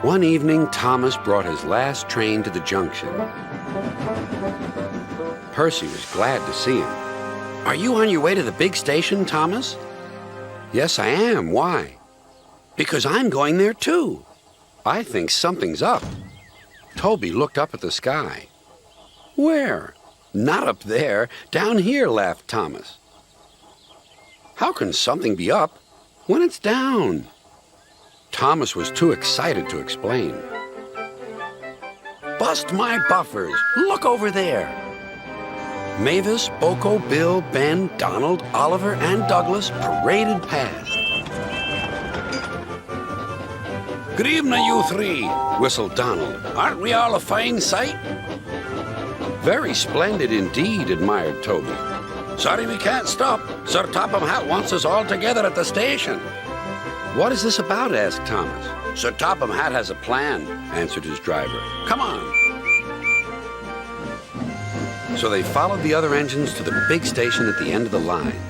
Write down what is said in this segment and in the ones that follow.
One evening, Thomas brought his last train to the junction. Percy was glad to see him. "Are you on your way to the big station, Thomas?" "Yes, I am. Why?" "Because I'm going there, too. I think something's up." Toby looked up at the sky. "Where?" "Not up there. Down here," laughed Thomas. "How can something be up when it's down?" Thomas was too excited to explain. "Bust my buffers! Look over there!" Mavis, Boko, Bill, Ben, Donald, Oliver, and Douglas paraded past. "Good evening, you three," whistled Donald. "Aren't we all a fine sight?" "Very splendid indeed," admired Toby. "Sorry we can't stop. Sir Topham Hatt wants us all together at the station." "What is this about?" asked Thomas. "Sir Topham Hatt has a plan," answered his driver. "Come on." So they followed the other engines to the big station at the end of the line.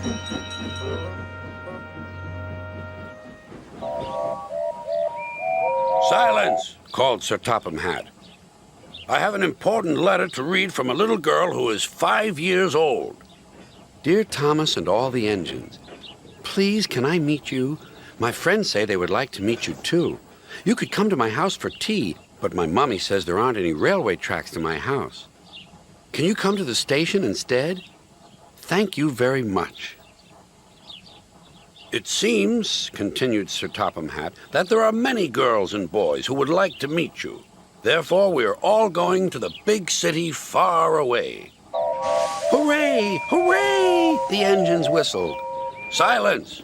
"Silence!" called Sir Topham Hatt. "I have an important letter to read from a little girl who is 5 years old." "Dear Thomas and all the engines, please can I meet you? My friends say they would like to meet you too. You could come to my house for tea, but my mommy says there aren't any railway tracks to my house. Can you come to the station instead? Thank you very much." "It seems," continued Sir Topham Hatt, "that there are many girls and boys who would like to meet you. Therefore, we are all going to the big city far away." "Hooray! Hooray!" the engines whistled. "Silence!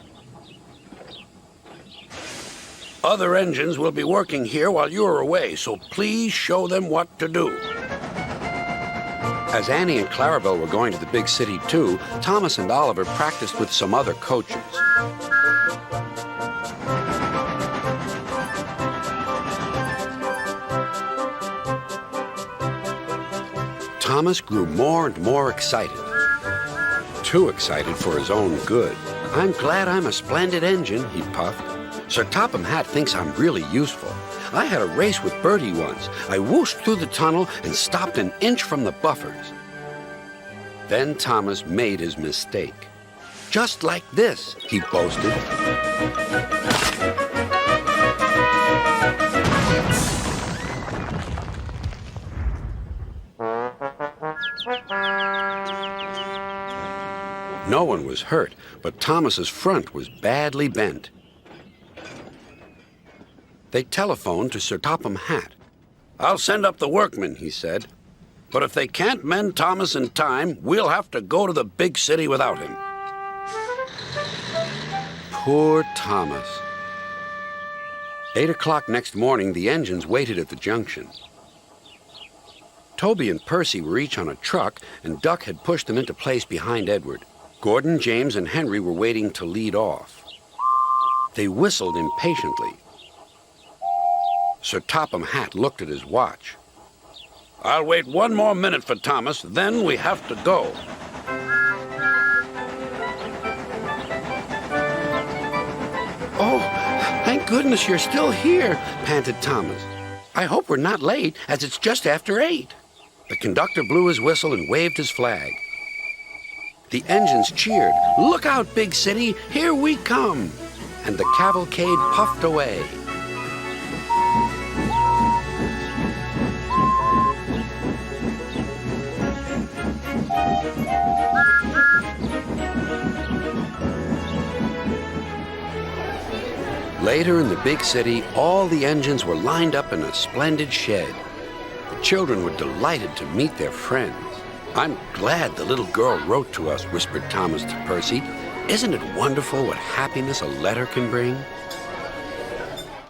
Other engines will be working here while you are away, so please show them what to do." As Annie and Clarabelle were going to the big city too, Thomas and Oliver practiced with some other coaches. Thomas grew more and more excited. Too excited for his own good. "I'm glad I'm a splendid engine," he puffed. "Sir Topham Hatt thinks I'm really useful. I had a race with Bertie once. I whooshed through the tunnel and stopped an inch from the buffers." Then Thomas made his mistake. "Just like this," he boasted. No one was hurt, but Thomas's front was badly bent. They telephoned to Sir Topham Hatt. "I'll send up the workmen," he said. "But if they can't mend Thomas in time, we'll have to go to the big city without him." Poor Thomas. 8 o'clock next morning, the engines waited at the junction. Toby and Percy were each on a truck, and Duck had pushed them into place behind Edward. Gordon, James, and Henry were waiting to lead off. They whistled impatiently. Sir Topham Hatt looked at his watch. "I'll wait 1 more minute for Thomas, then we have to go." "Oh, thank goodness you're still here," panted Thomas. "I hope we're not late, as it's just after 8. The conductor blew his whistle and waved his flag. The engines cheered. "Look out, big city, here we come!" And the cavalcade puffed away. Later in the big city, all the engines were lined up in a splendid shed. The children were delighted to meet their friends. "I'm glad the little girl wrote to us," whispered Thomas to Percy. "Isn't it wonderful what happiness a letter can bring?"